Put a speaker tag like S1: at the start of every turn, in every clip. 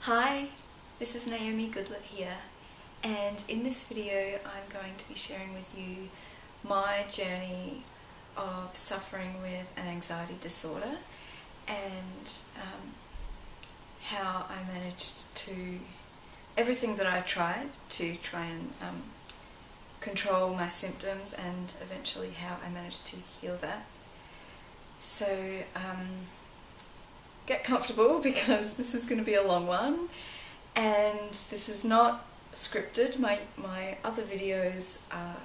S1: Hi, this is Naomi here, and in this video I'm going to be sharing with you my journey of suffering with an anxiety disorder and how I managed to, everything that I tried to try and control my symptoms, and eventually how I managed to heal that. So get comfortable because this is going to be a long one, and this is not scripted. My other videos are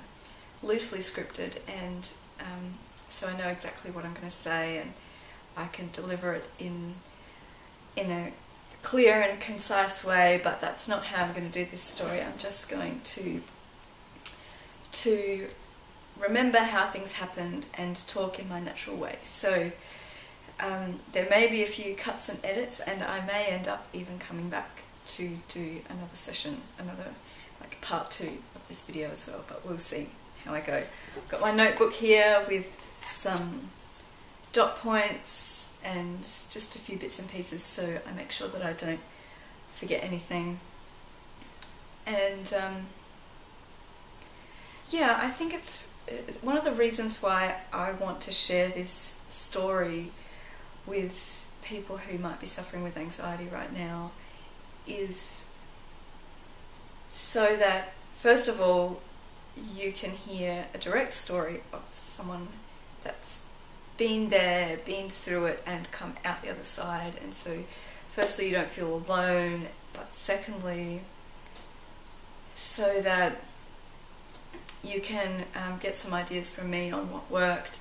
S1: loosely scripted, and so I know exactly what I'm going to say, and I can deliver it in a clear and concise way, but that's not how I'm going to do this story. I'm just going to remember how things happened and talk in my natural way. So there may be a few cuts and edits, and I may end up even coming back to do another session, like part 2 of this video as well, but we'll see how I go. I've got my notebook here with some dot points and just a few bits and pieces, so I make sure that I don't forget anything. And yeah, I think it's one of the reasons why I want to share this story with people who might be suffering with anxiety right now is so that, first of all, you can hear a direct story of someone that's been there, been through it, and come out the other side. And so firstly, you don't feel alone, but secondly, so that you can get some ideas from me on what worked,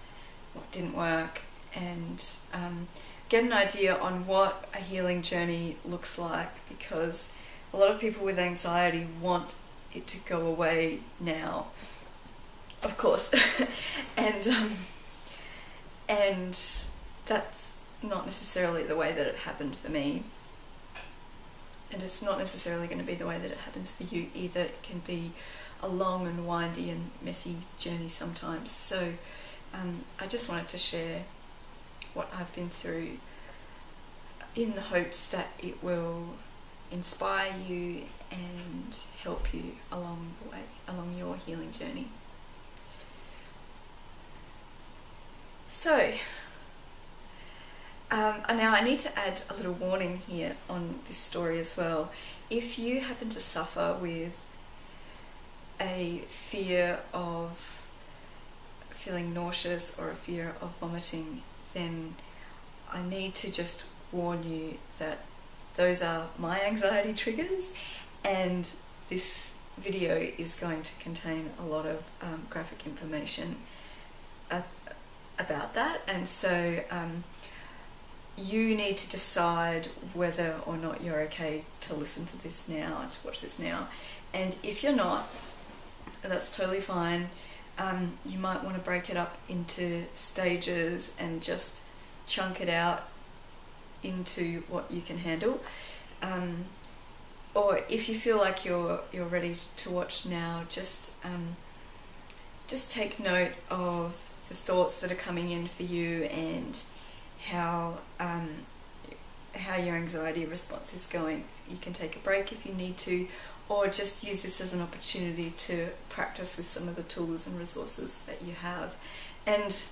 S1: what didn't work, and get an idea on what a healing journey looks like, because a lot of people with anxiety want it to go away now, of course. and that's not necessarily the way that it happened for me, and it's not necessarily going to be the way that it happens for you either. It can be a long and windy and messy journey sometimes. So I just wanted to share what I've been through in the hopes that it will inspire you and help you along the way, along your healing journey. So now I need to add a little warning here on this story as well. If you happen to suffer with a fear of feeling nauseous or a fear of vomiting, then I need to just warn you that those are my anxiety triggers, and this video is going to contain a lot of graphic information about that, and so you need to decide whether or not you're okay to listen to this now, to watch this now. And if you're not, that's totally fine. You might want to break it up into stages and just chunk it out into what you can handle. Or if you feel like you're ready to watch now, just take note of the thoughts that are coming in for you and how your anxiety response is going. You can take a break if you need to, or just use this as an opportunity to practice with some of the tools and resources that you have. And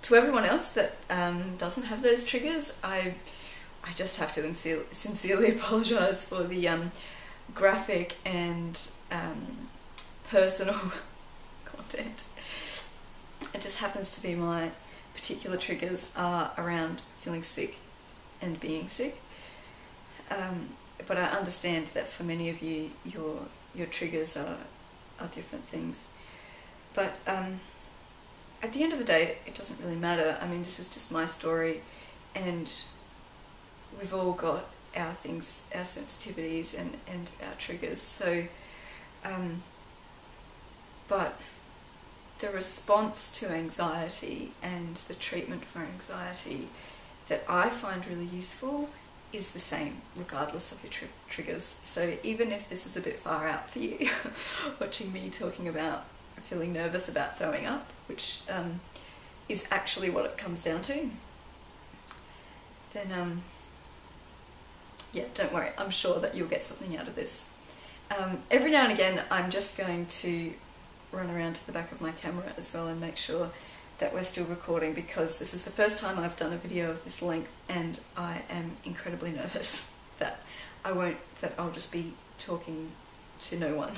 S1: to everyone else that doesn't have those triggers, I just have to sincerely apologise for the graphic and personal content. It just happens to be my particular triggers are around feeling sick and being sick. But I understand that for many of you, your triggers are different things. But at the end of the day, it doesn't really matter. I mean, this is just my story, and we've all got our things, our sensitivities and our triggers. So, but the response to anxiety and the treatment for anxiety that I find really useful is the same regardless of your triggers. So even if this is a bit far out for you, watching me talking about feeling nervous about throwing up, which is actually what it comes down to, then yeah, don't worry, I'm sure that you'll get something out of this. Every now and again I'm just going to run around to the back of my camera as well and make sure that we're still recording, because this is the first time I've done a video of this length and I am incredibly nervous that I'll just be talking to no one.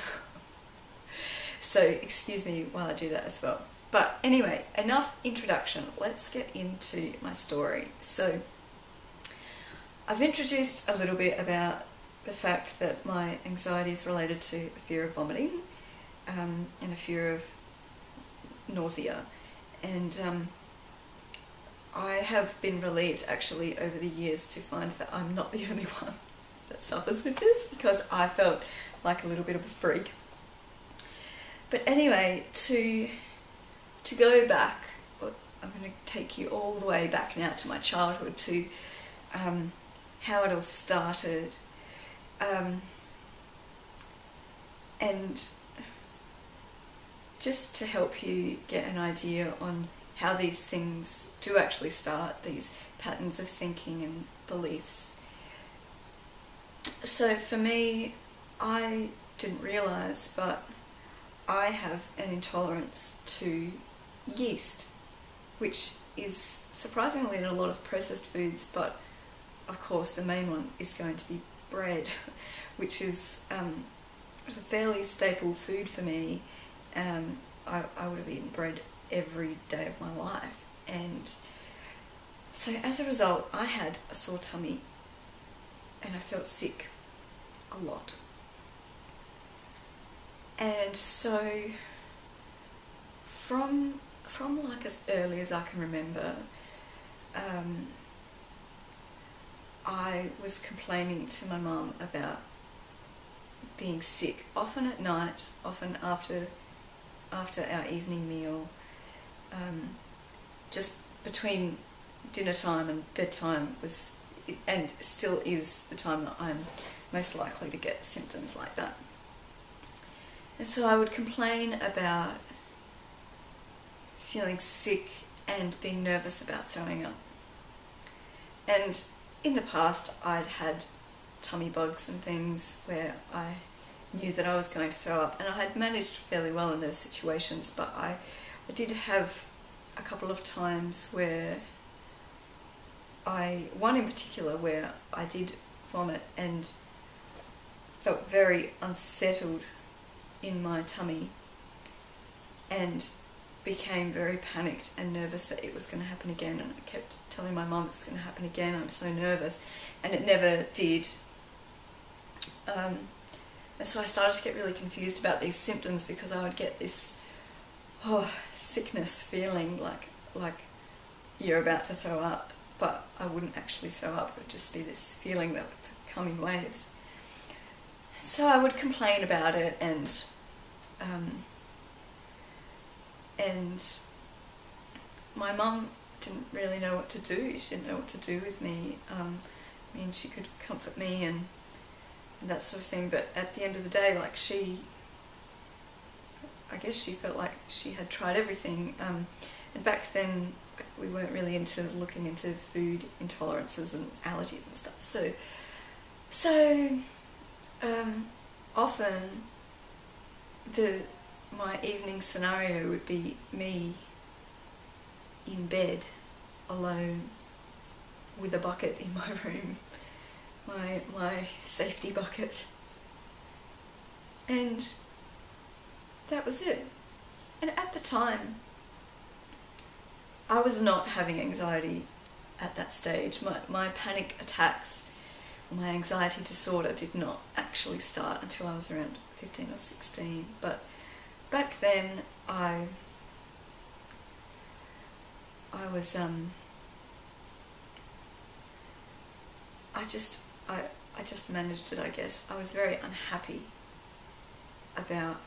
S1: So excuse me while I do that as well. But anyway, enough introduction, let's get into my story. So I've introduced a little bit about the fact that my anxiety is related to a fear of vomiting and a fear of nausea. And I have been relieved actually over the years to find that I'm not the only one that suffers with this, because I felt like a little bit of a freak. But anyway, to go back, I'm going to take you all the way back now to my childhood, to how it all started, and just to help you get an idea on how these things do actually start, these patterns of thinking and beliefs. So for me, I didn't realise, but I have an intolerance to yeast, which is surprisingly in a lot of processed foods, but of course the main one is going to be bread, which is a fairly staple food for me. I would have eaten bread every day of my life, and so as a result I had a sore tummy and I felt sick a lot. And so from like as early as I can remember, I was complaining to my mum about being sick, often at night, often after our evening meal, just between dinner time and bedtime was, and still is, the time that I'm most likely to get symptoms like that. And so I would complain about feeling sick and being nervous about throwing up. And in the past I'd had tummy bugs and things where I knew that I was going to throw up, and I had managed fairly well in those situations, but I did have a couple of times where one in particular where I did vomit and felt very unsettled in my tummy and became very panicked and nervous that it was going to happen again, and I kept telling my mum it's going to happen again, I'm so nervous, and it never did. And so I started to get really confused about these symptoms, because I would get this sickness feeling like you're about to throw up, but I wouldn't actually throw up, it would just be this feeling that would come in waves. So I would complain about it, and my mum didn't really know what to do. She didn't know what to do with me. I mean, she could comfort me and that sort of thing, but at the end of the day, like, I guess she felt like she had tried everything, and back then we weren't really into looking into food intolerances and allergies and stuff, so often my evening scenario would be me in bed alone with a bucket in my room, my safety bucket, and that was it. And at the time I was not having anxiety at that stage. My panic attacks, my anxiety disorder did not actually start until I was around 15 or 16, but back then I was I just managed it, I guess. I was very unhappy about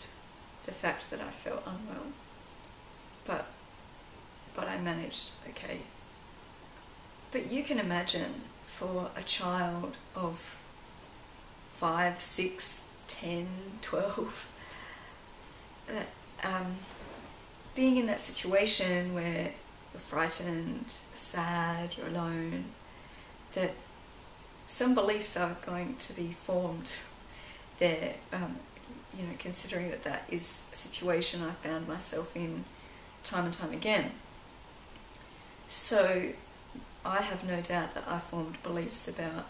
S1: the fact that I felt unwell, but I managed okay. But you can imagine, for a child of 5, 6, 10, 12, that being in that situation where you're frightened, sad, you're alone, that some beliefs are going to be formed there, you know, considering that that is a situation I found myself in time and time again. So I have no doubt that I formed beliefs about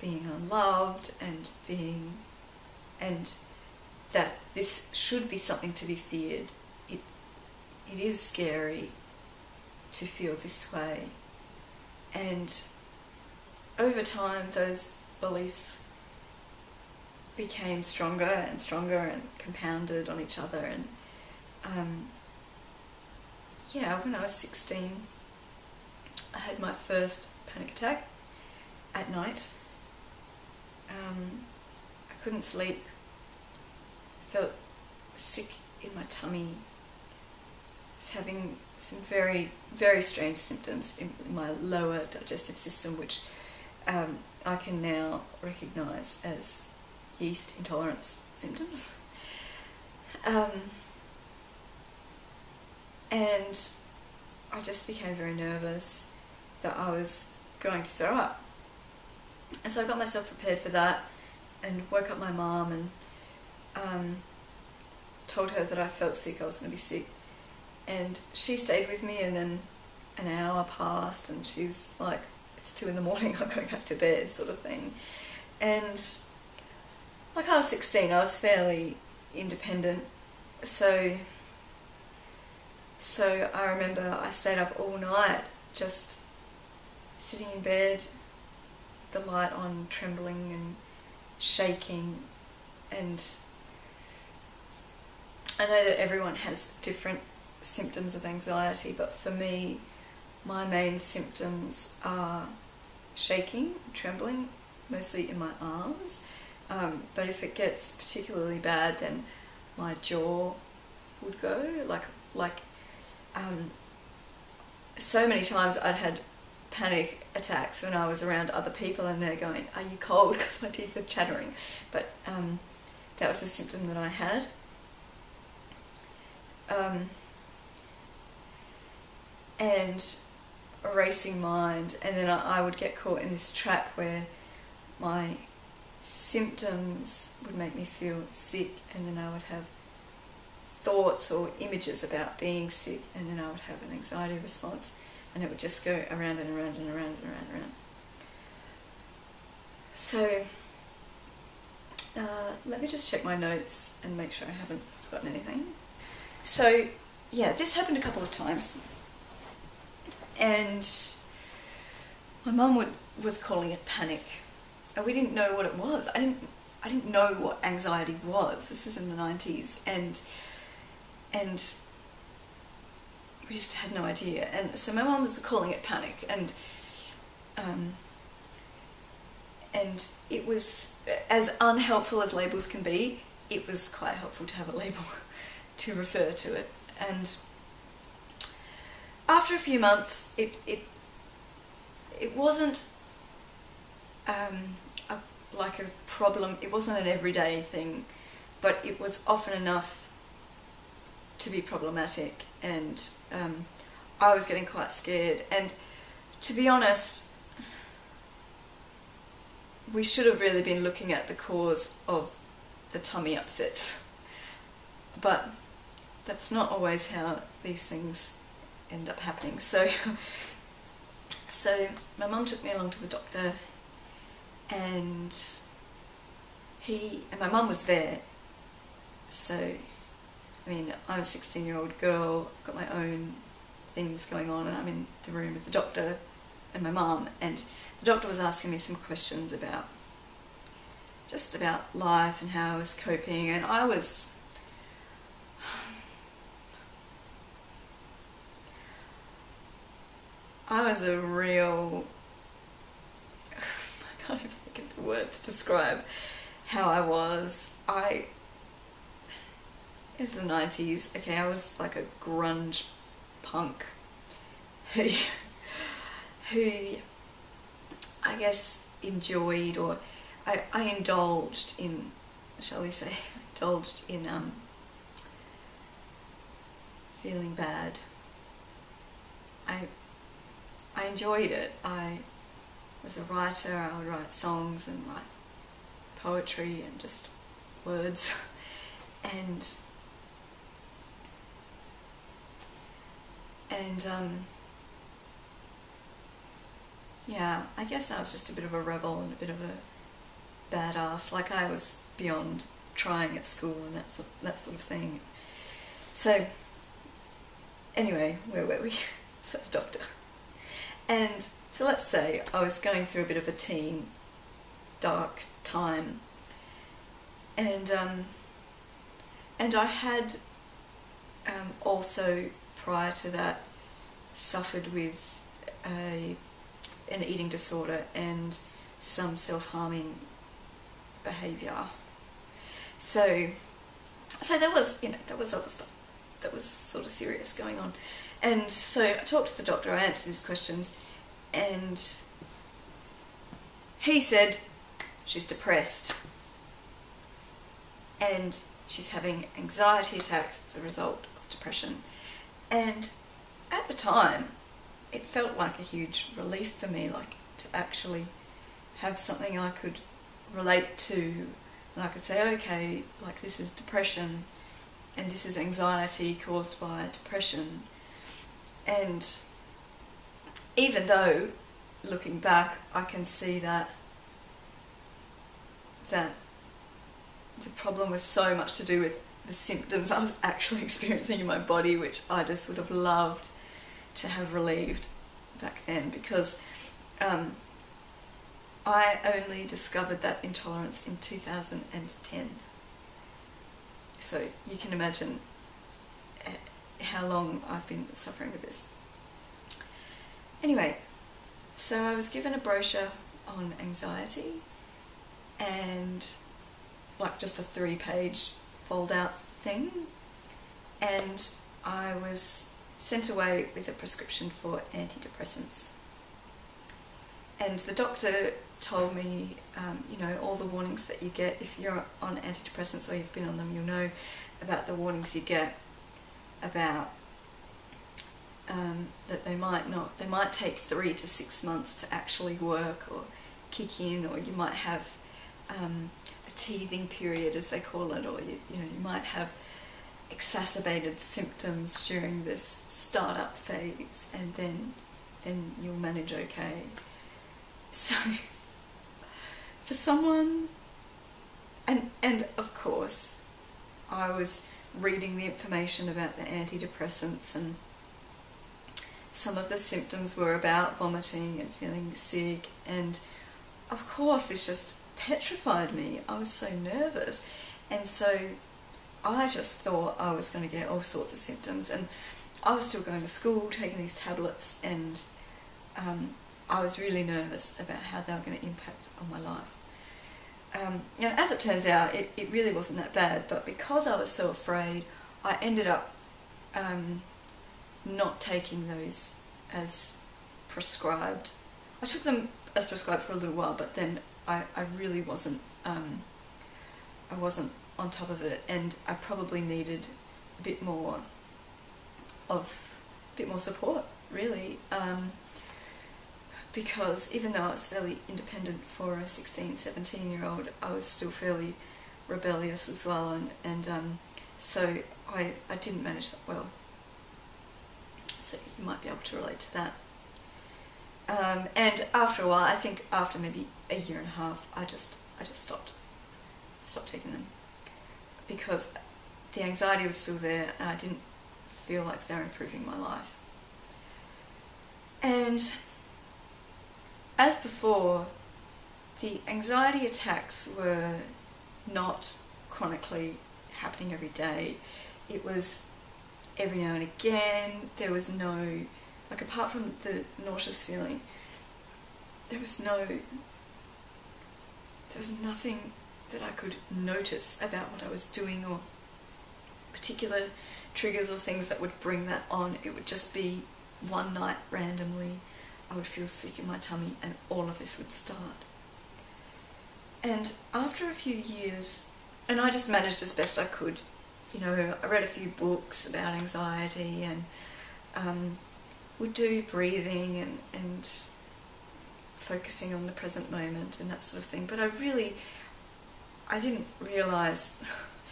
S1: being unloved and that this should be something to be feared. It is scary to feel this way, and over time those beliefs became stronger and stronger and compounded on each other. And yeah, when I was 16 I had my first panic attack at night. I couldn't sleep, felt sick in my tummy, was having some very, very strange symptoms in my lower digestive system, which I can now recognise as yeast intolerance symptoms. And I just became very nervous that I was going to throw up. And so I got myself prepared for that and woke up my mum and told her that I felt sick, I was going to be sick. And she stayed with me, and then an hour passed and she's like, it's 2 in the morning, I'm going back to bed, sort of thing. And like, I was 16, I was fairly independent, so I remember I stayed up all night just sitting in bed, the light on, trembling and shaking. And I know that everyone has different symptoms of anxiety, but for me, my main symptoms are shaking, trembling, mostly in my arms, but if it gets particularly bad, then my jaw would go, like so many times I'd had panic attacks when I was around other people and they're going, are you cold? Because my teeth are chattering. But that was a symptom that I had. And a racing mind, and then I would get caught in this trap where my symptoms would make me feel sick, and then I would have thoughts or images about being sick, and then I would have an anxiety response, and it would just go around and around and around and around and around. So let me just check my notes and make sure I haven't forgotten anything. So yeah, this happened a couple of times, and my mum was calling it panic, and we didn't know what it was. I didn't know what anxiety was. This was in the 90s, and we just had no idea. And so my mum was calling it panic, and it was, as unhelpful as labels can be, it was quite helpful to have a label to refer to it. And after a few months, it wasn't like a problem. It wasn't an everyday thing, but it was often enough to be problematic, and I was getting quite scared. And to be honest, we should have really been looking at the cause of the tummy upsets, but that's not always how these things end up happening. So my mum took me along to the doctor, and my mum was there. So I mean, I'm a 16-year-old girl, got my own things going on, and I'm in the room with the doctor and my mum, and the doctor was asking me some questions about life and how I was coping, and I was a real, I can't even think of the word to describe how I was. It was the 90s, okay, I was like a grunge punk who I guess enjoyed, or I indulged in, shall we say, feeling bad. I enjoyed it. I was a writer. I would write songs and write poetry and just words. and yeah, I guess I was just a bit of a rebel and a bit of a badass. Like, I was beyond trying at school and that sort of thing. So anyway, where were we? So the doctor. And so let's say I was going through a bit of a teen dark time, and I had also prior to that suffered with an eating disorder and some self-harming behaviour. So there was, there was other stuff that was sort of serious going on. And so I talked to the doctor, I answered his questions, and he said she's depressed and she's having anxiety attacks as a result of depression. And at the time, it felt like a huge relief for me, like to actually have something I could relate to, and I could say, okay, like, this is depression and this is anxiety caused by depression. And even though, looking back, I can see that the problem was so much to do with the symptoms I was actually experiencing in my body, which I just would have loved to have relieved back then, because I only discovered that intolerance in 2010. So you can imagine how long I've been suffering with this. Anyway, so I was given a brochure on anxiety, and like just a 3-page fold-out thing, and I was sent away with a prescription for antidepressants. And the doctor told me, all the warnings that you get if you're on antidepressants, or you've been on them, you'll know about the warnings you get about that they might take 3 to 6 months to actually work or kick in, or you might have a teething period, as they call it, or you might have exacerbated symptoms during this startup phase, and then you'll manage okay. So for someone, and of course I was reading the information about the antidepressants, and some of the symptoms were about vomiting and feeling sick, and of course this just petrified me. I was so nervous, and so I just thought I was going to get all sorts of symptoms, and I was still going to school, taking these tablets, and I was really nervous about how they were going to impact on my life. As it turns out, it really wasn't that bad, but because I was so afraid, I ended up not taking those as prescribed. I took them as prescribed for a little while, but then I really wasn't, I wasn't on top of it, and I probably needed a bit more support, really, because even though I was fairly independent for a 16, 17-year-old, I was still fairly rebellious as well, and so I didn't manage that well. So you might be able to relate to that. And after a while, I think after maybe a year and a half, I just stopped taking them, because the anxiety was still there, and I didn't feel like they were improving my life. And as before, the anxiety attacks were not chronically happening every day. It was every now and again. There was no, like, apart from the nauseous feeling, there was nothing that I could notice about what I was doing, or particular triggers or things that would bring that on. It would just be one night randomly I would feel sick in my tummy, and all of this would start. And after a few years, and I just managed as best I could, I read a few books about anxiety, and would do breathing and focusing on the present moment and that sort of thing. But I didn't realise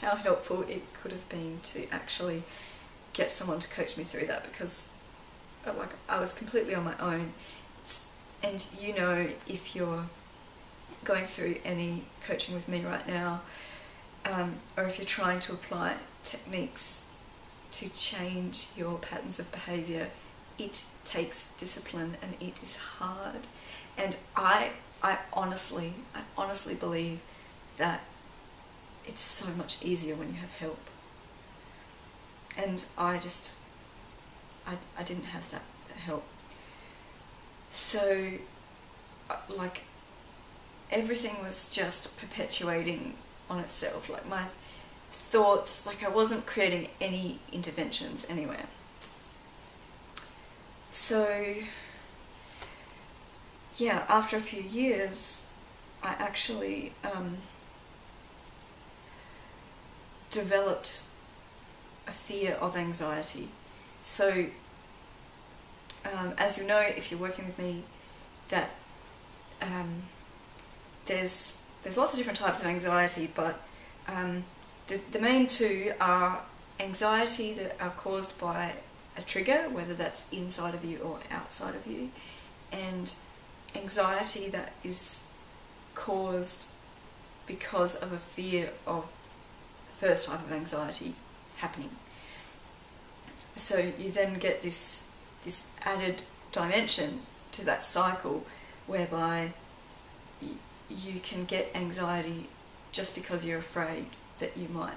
S1: how helpful it could have been to actually get someone to coach me through that, because I was completely on my own. And if you're going through any coaching with me right now, or if you're trying to apply techniques to change your patterns of behaviour, it takes discipline and it is hard. And I honestly believe that it's so much easier when you have help. And I didn't have that help. So, everything was just perpetuating on itself. Like, my thoughts, I wasn't creating any interventions anywhere. So, yeah, after a few years, I actually developed a fear of anxiety. So, as you know, if you're working with me, that there's lots of different types of anxiety, but the main two are anxiety that are caused by a trigger, whether that's inside of you or outside of you, and anxiety that is caused because of a fear of the first type of anxiety happening. So you then get this added dimension to that cycle, whereby you can get anxiety just because you're afraid that you might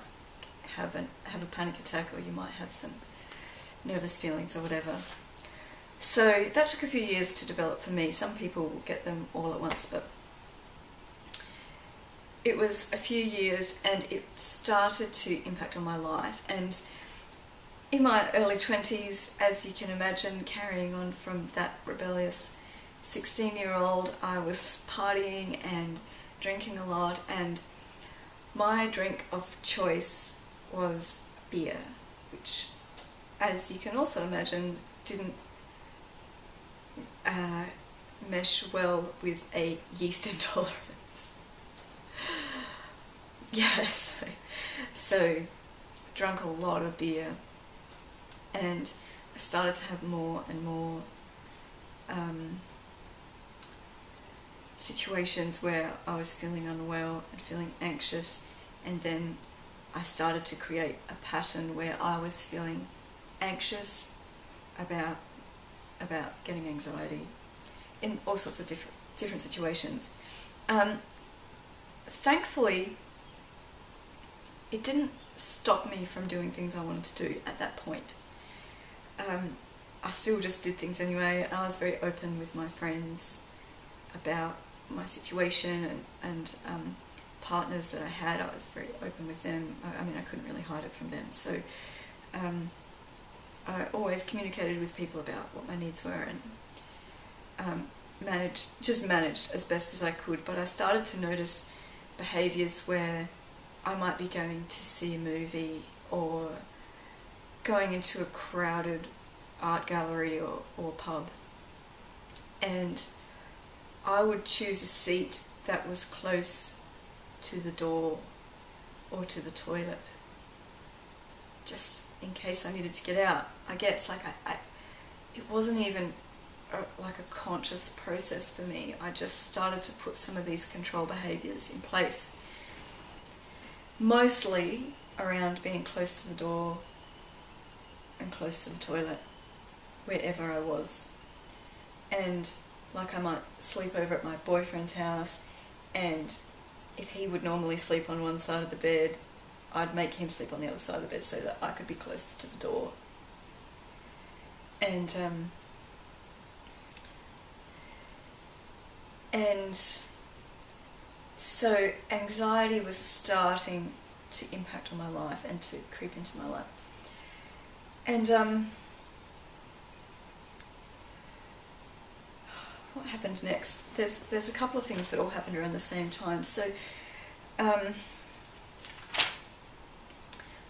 S1: have a panic attack, or you might have some nervous feelings or whatever. So that took a few years to develop for me. Some people will get them all at once, but it was a few years, and it started to impact on my life. And in my early 20s, as you can imagine, carrying on from that rebellious 16-year-old, I was partying and drinking a lot, and my drink of choice was beer, which, as you can also imagine, didn't mesh well with a yeast intolerance. Yes, so drank a lot of beer, and I started to have more and more situations where I was feeling unwell and feeling anxious, and then I started to create a pattern where I was feeling anxious about getting anxiety in all sorts of different situations. Thankfully, it didn't stop me from doing things I wanted to do at that point. I still just did things anyway, and I was very open with my friends about my situation, and partners that I had, I was very open with them. I mean, I couldn't really hide it from them. So I always communicated with people about what my needs were, and managed as best as I could. But I started to notice behaviours where I might be going to see a movie, or going into a crowded art gallery or pub, and I would choose a seat that was close to the door or to the toilet, just in case I needed to get out. I guess it wasn't even a conscious process for me. I just started to put some of these control behaviours in place, mostly around being close to the door and close to the toilet, wherever I was. And I might sleep over at my boyfriend's house, and if he would normally sleep on one side of the bed, I'd make him sleep on the other side of the bed so that I could be closest to the door. And so anxiety was starting to impact on my life and to creep into my life. And what happened next? There's a couple of things that all happened around the same time. So I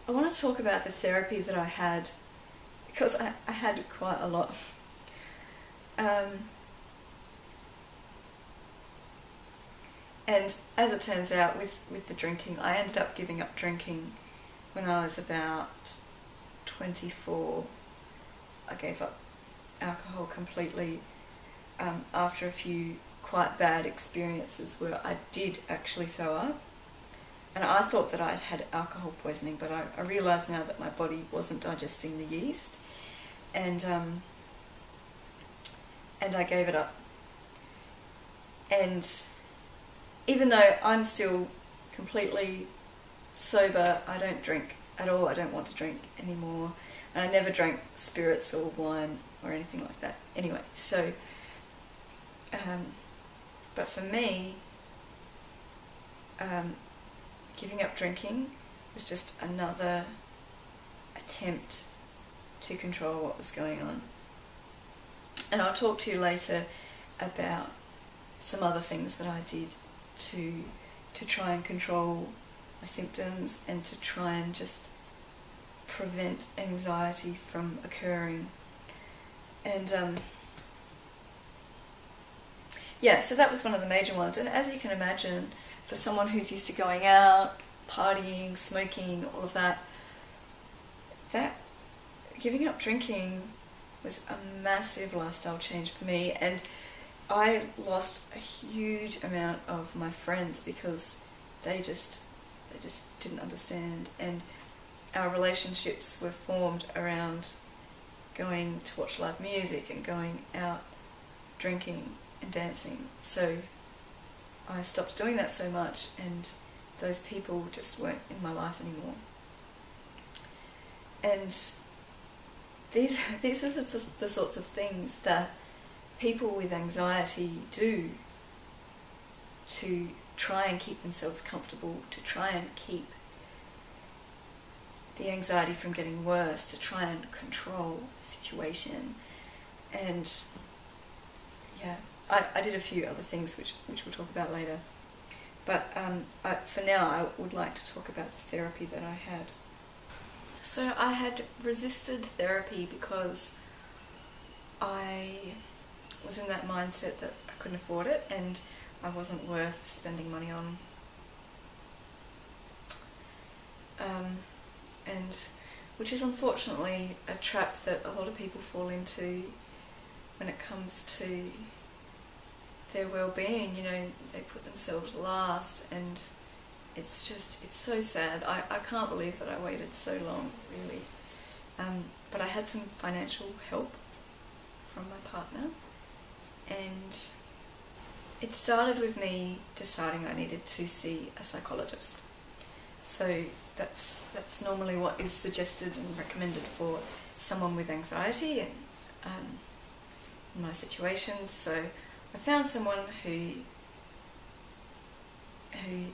S1: want to talk about the therapy that I had, because I had quite a lot. And as it turns out, with the drinking, I ended up giving up drinking when I was about 24. I gave up alcohol completely after a few quite bad experiences where I did actually throw up. And I thought that I'd had alcohol poisoning, but I realise now that my body wasn't digesting the yeast. And I gave it up. And even though I'm still completely sober, I don't drink at all. I don't want to drink anymore. And I never drank spirits or wine or anything like that. Anyway, so, but for me, giving up drinking was just another attempt to control what was going on. And I'll talk to you later about some other things that I did to try and control my symptoms and to try and just prevent anxiety from occurring. And yeah, so that was one of the major ones. And as you can imagine, for someone who's used to going out, partying, smoking, all of that, that giving up drinking was a massive lifestyle change for me. And I lost a huge amount of my friends because they just didn't understand, and our relationships were formed around going to watch live music and going out drinking and dancing. So I stopped doing that so much, and those people just weren't in my life anymore. And these are the sorts of things that people with anxiety do to try and keep themselves comfortable, to try and keep the anxiety from getting worse, to try and control the situation. And yeah, I did a few other things which we'll talk about later. But for now, I would like to talk about the therapy that I had. So I had resisted therapy because I was in that mindset that I couldn't afford it and I wasn't worth spending money on. And which is unfortunately a trap that a lot of people fall into when it comes to their well-being. You know, they put themselves last, and it's so sad. I can't believe that I waited so long, really. But I had some financial help from my partner, and it started with me deciding I needed to see a psychologist. So that's normally what is suggested and recommended for someone with anxiety and in my situations. So I found someone who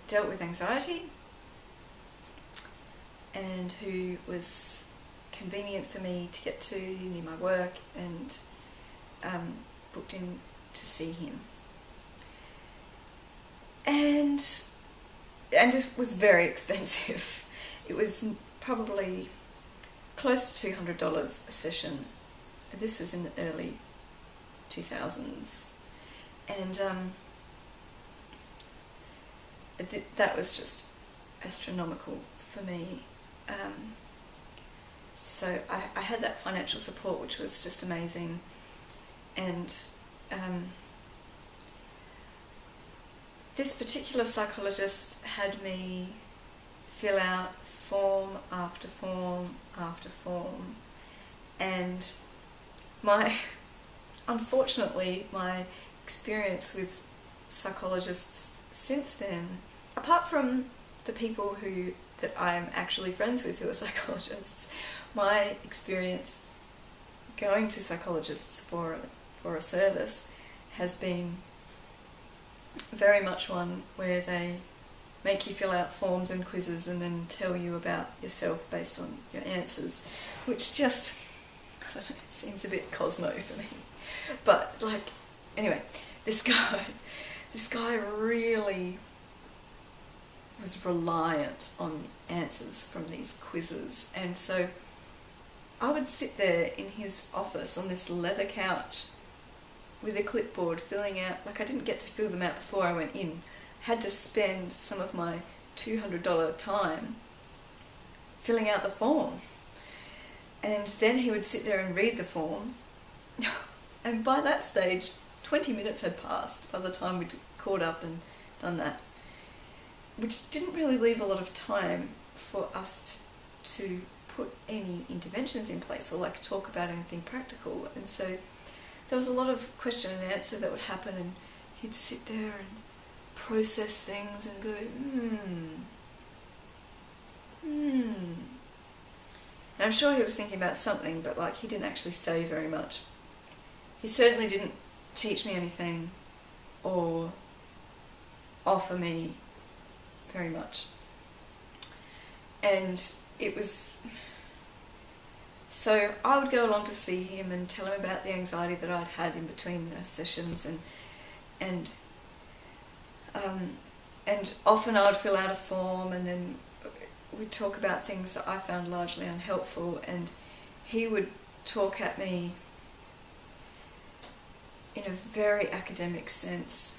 S1: dealt with anxiety and who was convenient for me to get to near my work, and booked in to see him. And it was very expensive. It was probably close to $200 a session. This was in the early 2000s. And that was just astronomical for me. So I had that financial support, which was just amazing. And this particular psychologist had me fill out form after form after form, and unfortunately my experience with psychologists since then, apart from the people that I'm actually friends with who are psychologists, my experience going to psychologists for a service has been very much one where they make you fill out forms and quizzes and then tell you about yourself based on your answers, which just, I don't know, it seems a bit Cosmo for me. But like, anyway, this guy really was reliant on answers from these quizzes, and so I would sit there in his office on this leather couch with a clipboard filling out, like I didn't get to fill them out before I went in. Had to spend some of my $200 time filling out the form. And then he would sit there and read the form. And by that stage, 20 minutes had passed by the time we'd caught up and done that, which didn't really leave a lot of time for us to put any interventions in place or like talk about anything practical. And so there was a lot of question and answer that would happen, and he'd sit there and process things and go, And I'm sure he was thinking about something, but like he didn't actually say very much. He certainly didn't teach me anything or offer me very much. And it was... So I would go along to see him and tell him about the anxiety that I'd had in between the sessions, and often I would fill out a form, and then we'd talk about things that I found largely unhelpful, and he would talk at me in a very academic sense,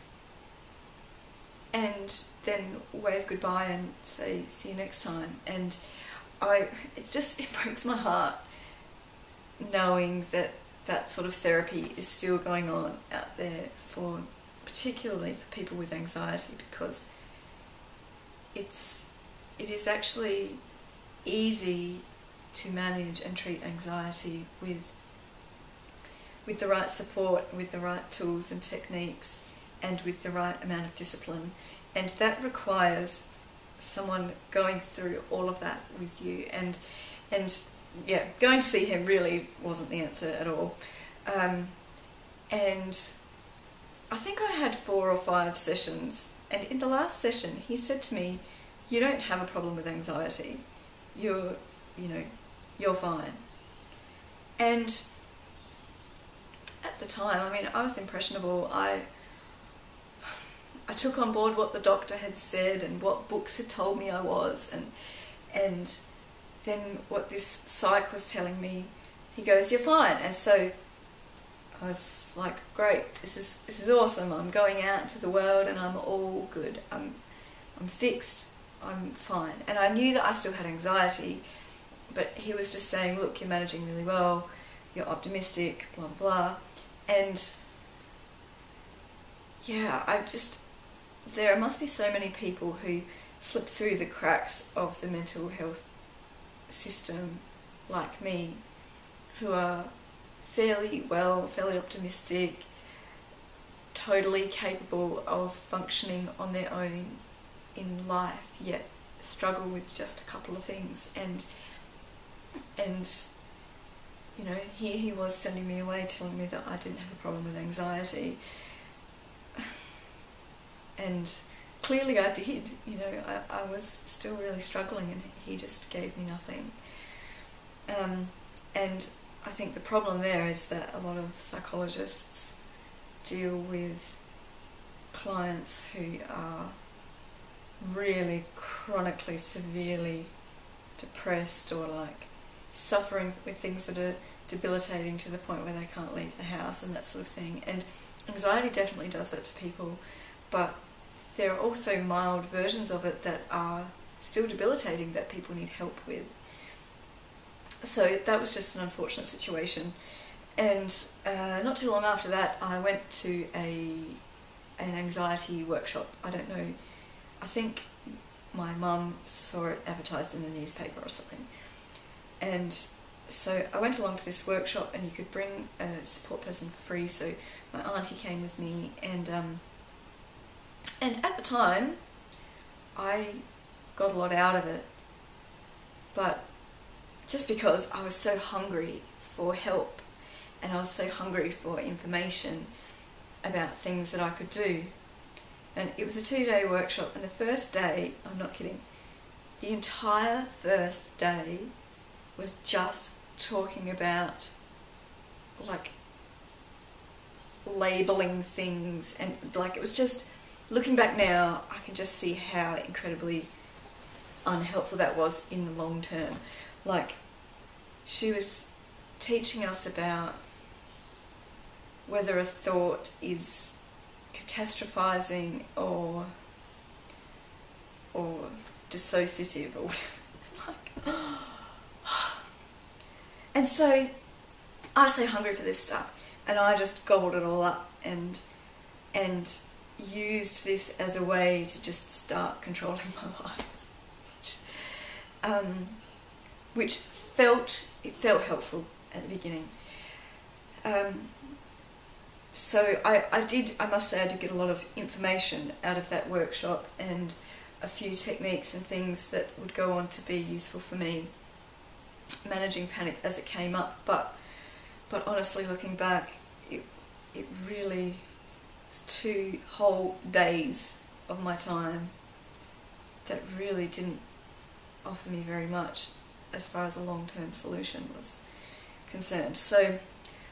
S1: and then wave goodbye and say, see you next time. And it breaks my heart knowing that that sort of therapy is still going on out there, particularly for people with anxiety, because it is actually easy to manage and treat anxiety with the right support, with the right tools and techniques, and with the right amount of discipline. And that requires someone going through all of that with you. And yeah, going to see him really wasn't the answer at all. And I think I had 4 or 5 sessions, and in the last session he said to me, you don't have a problem with anxiety, you're fine. And at the time, I mean, I was impressionable. I took on board what the doctor had said and what books had told me I was, and then what this psych was telling me. He goes, you're fine. And so I was like, great, this is awesome. I'm going out into the world and I'm all good. I'm fixed. I'm fine. And I knew that I still had anxiety, but he was just saying, look, you're managing really well, you're optimistic, blah, blah. And yeah, there must be so many people who slip through the cracks of the mental health system like me, who are fairly well, fairly optimistic, totally capable of functioning on their own in life, yet struggle with just a couple of things. And you know, here he was sending me away, telling me that I didn't have a problem with anxiety. And clearly I did, you know, I was still really struggling, and he just gave me nothing. And I think the problem there is that a lot of psychologists deal with clients who are really chronically, severely depressed, or like suffering with things that are debilitating to the point where they can't leave the house and that sort of thing. And anxiety definitely does that to people, but there are also mild versions of it that are still debilitating that people need help with. So that was just an unfortunate situation. And not too long after that, I went to an anxiety workshop. I don't know, I think my mum saw it advertised in the newspaper or something. And so I went along to this workshop, and you could bring a support person for free. So my auntie came with me, and at the time I got a lot out of it, but just because I was so hungry for help, and I was so hungry for information about things that I could do. And it was a 2-day workshop, and the first day, I'm not kidding, the entire first day was just talking about like labeling things, and like it was just, looking back now, I can just see how incredibly unhelpful that was in the long term. Like, she was teaching us about whether a thought is catastrophizing or dissociative or whatever. And so I was so hungry for this stuff, and I just gobbled it all up and used this as a way to just start controlling my life, which felt helpful at the beginning. So I must say I did get a lot of information out of that workshop, and a few techniques and things that would go on to be useful for me managing panic as it came up. But honestly, looking back, it really was 2 whole days of my time that really didn't offer me very much as far as a long-term solution was concerned. So,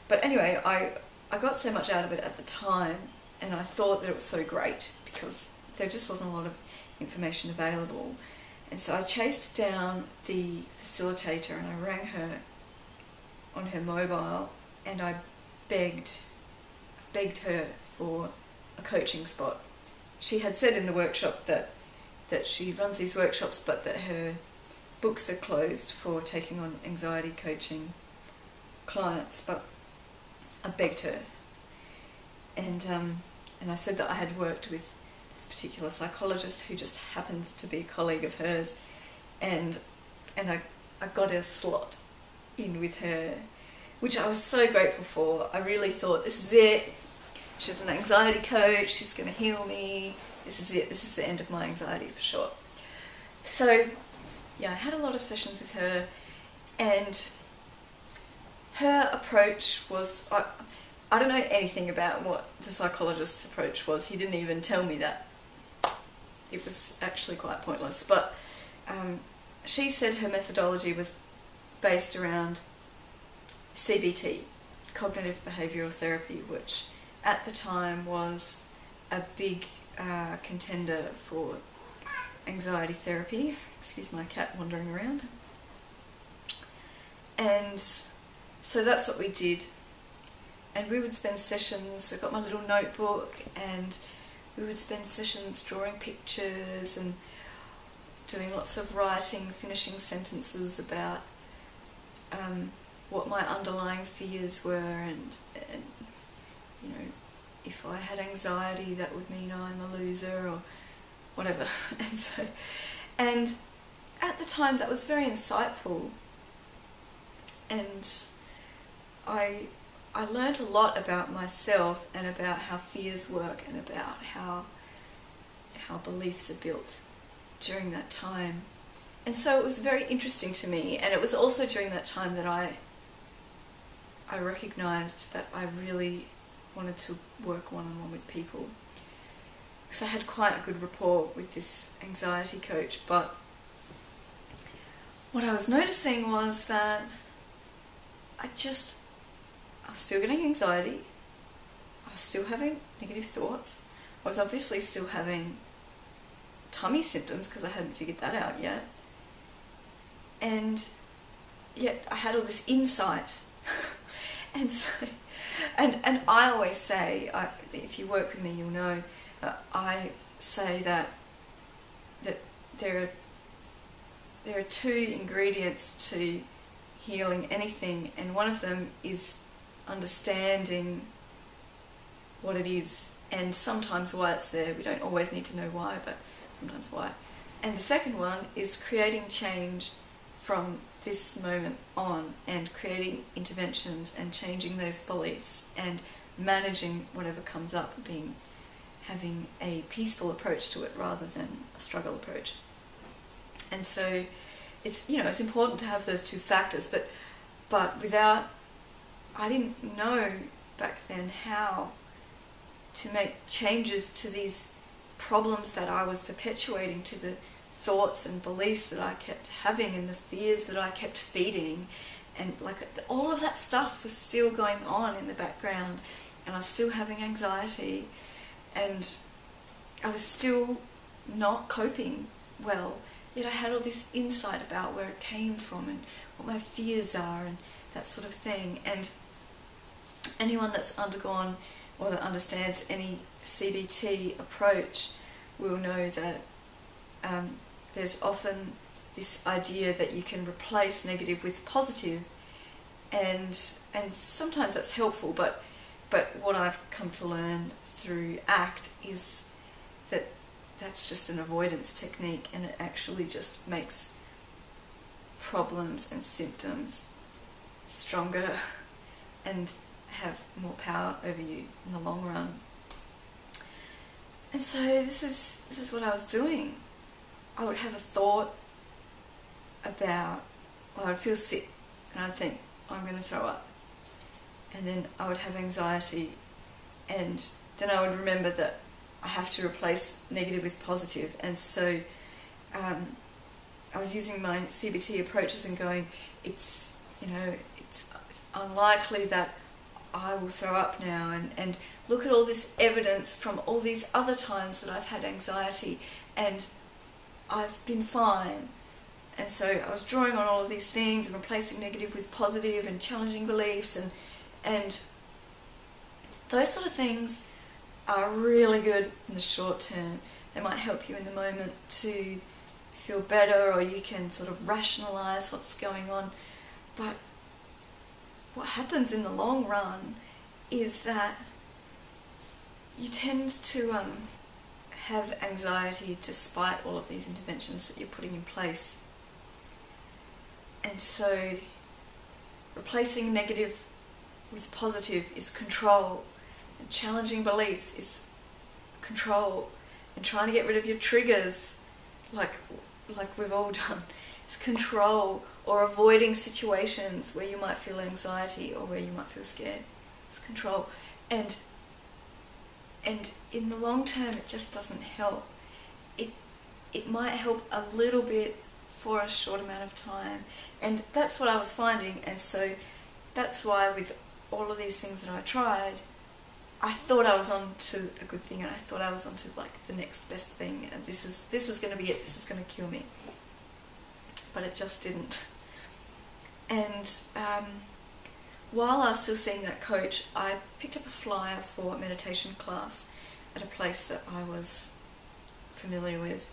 S1: but anyway, I got so much out of it at the time, and I thought that it was so great because there just wasn't a lot of information available. And so I chased down the facilitator and I rang her on her mobile, and I begged her for a coaching spot. She had said in the workshop that she runs these workshops, but that her books are closed for taking on anxiety coaching clients. But I begged her, and I said that I had worked with this particular psychologist who just happened to be a colleague of hers, and I got a slot in with her, which I was so grateful for. I really thought, this is it. She's an anxiety coach, she's going to heal me. This is it, this is the end of my anxiety for sure. So yeah, I had a lot of sessions with her, and her approach was, I don't know anything about what the psychologist's approach was. He didn't even tell me that. It was actually quite pointless. But she said her methodology was based around CBT, cognitive behavioural therapy, which at the time was a big contender for anxiety therapy. Excuse my cat wandering around. And so that's what we did. And we would spend sessions, I got my little notebook, and we would spend sessions drawing pictures and doing lots of writing, finishing sentences about what my underlying fears were, and you know, if I had anxiety, that would mean I'm a loser or whatever. And at the time that was very insightful, and I learnt a lot about myself and about how fears work and about how beliefs are built during that time. And so it was very interesting to me, and it was also during that time that I recognised that I really wanted to work one-on-one with people, because I had quite a good rapport with this anxiety coach. But what I was noticing was that I was still getting anxiety, I was still having negative thoughts, I was obviously still having tummy symptoms because I hadn't figured that out yet, and yet I had all this insight. And so, and I always say, if you work with me you'll know, I say that there are 2 ingredients to healing anything, and one of them is understanding what it is, and sometimes why it's there. We don't always need to know why, but sometimes why. And the second one is creating change from this moment on, and creating interventions and changing those beliefs and managing whatever comes up, having a peaceful approach to it rather than a struggle approach. And so it's, you know, it's important to have those 2 factors, but without, I didn't know back then how to make changes to these problems that I was perpetuating, to the thoughts and beliefs that I kept having and the fears that I kept feeding. And like all of that stuff was still going on in the background, and I was still having anxiety, and I was still not coping well, yet I had all this insight about where it came from and what my fears are and that sort of thing. And anyone that's undergone or that understands any CBT approach will know that there's often this idea that you can replace negative with positive, and sometimes that's helpful, but what I've come to learn through ACT is that that's just an avoidance technique, and it actually just makes problems and symptoms stronger and have more power over you in the long run. And so this is what I was doing. I would have a thought about, well, I'd feel sick and I'd think, I'm going to throw up. And then I would have anxiety, and then I would remember that I have to replace negative with positive. And so I was using my CBT approaches and going, it's unlikely that I will throw up now, and look at all this evidence from all these other times that I've had anxiety and I've been fine. And so I was drawing on all of these things and replacing negative with positive and challenging beliefs, and those sort of things are really good in the short term. They might help you in the moment to feel better, or you can sort of rationalize what's going on. But what happens in the long run is that you tend to have anxiety despite all of these interventions that you're putting in place. And so replacing negative with positive is control, and challenging beliefs is control, and trying to get rid of your triggers, like we've all done, is control, or avoiding situations where you might feel anxiety or where you might feel scared. It's control. And in the long term, it just doesn't help. It might help a little bit for a short amount of time, and that's what I was finding. And so that's why with all of these things that I tried, I thought I was on to a good thing, and I thought I was on to like the next best thing, and this was going to be it, this was going to cure me. But it just didn't. And while I was still seeing that coach, I picked up a flyer for a meditation class at a place that I was familiar with,